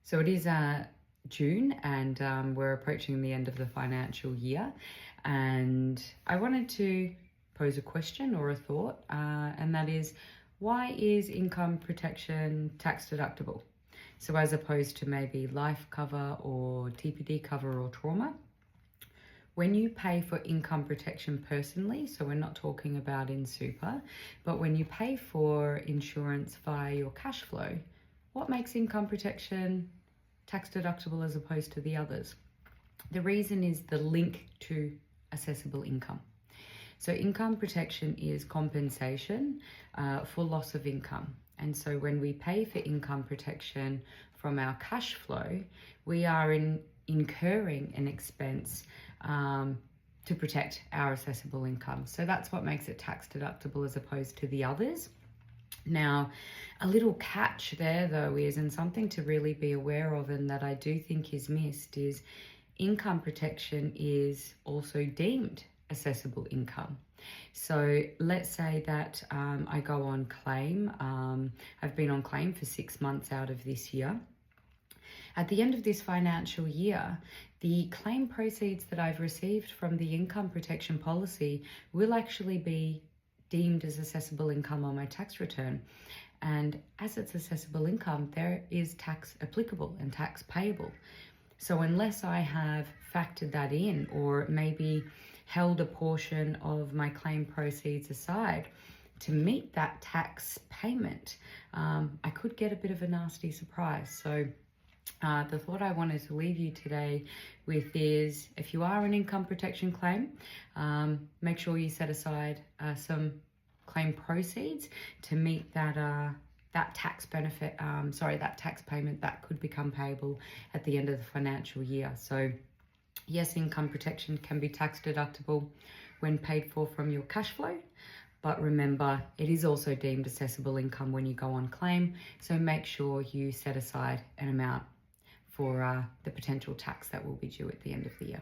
So it is June, and we're approaching the end of the financial year, and I wanted to pose a question or a thought, and that is, why is income protection tax deductible? So as opposed to maybe life cover or TPD cover or trauma, when you pay for income protection personally, so we're not talking about in super, but when you pay for insurance via your cash flow, what makes income protection tax deductible as opposed to the others? The reason is the link to assessable income. So income protection is compensation for loss of income. And so when we pay for income protection from our cash flow, we are incurring an expense to protect our assessable income. So that's what makes it tax deductible as opposed to the others. Now, a little catch there though is, and something to really be aware of and that I do think is missed, is income protection is also deemed assessable income. So let's say that I go on claim. I've been on claim for 6 months out of this year. At the end of this financial year, the claim proceeds that I've received from the income protection policy will actually be deemed as assessable income on my tax return. And as it's assessable income, there is tax applicable and tax payable. So unless I have factored that in or maybe held a portion of my claim proceeds aside to meet that tax payment, I could get a bit of a nasty surprise. So the thought I wanted to leave you today with is, if you are an income protection claim, make sure you set aside some claim proceeds to meet that tax benefit, that tax payment that could become payable at the end of the financial year. So yes, income protection can be tax deductible when paid for from your cash flow, but remember, it is also deemed assessable income when you go on claim. So make sure you set aside an amount for the potential tax that will be due at the end of the year.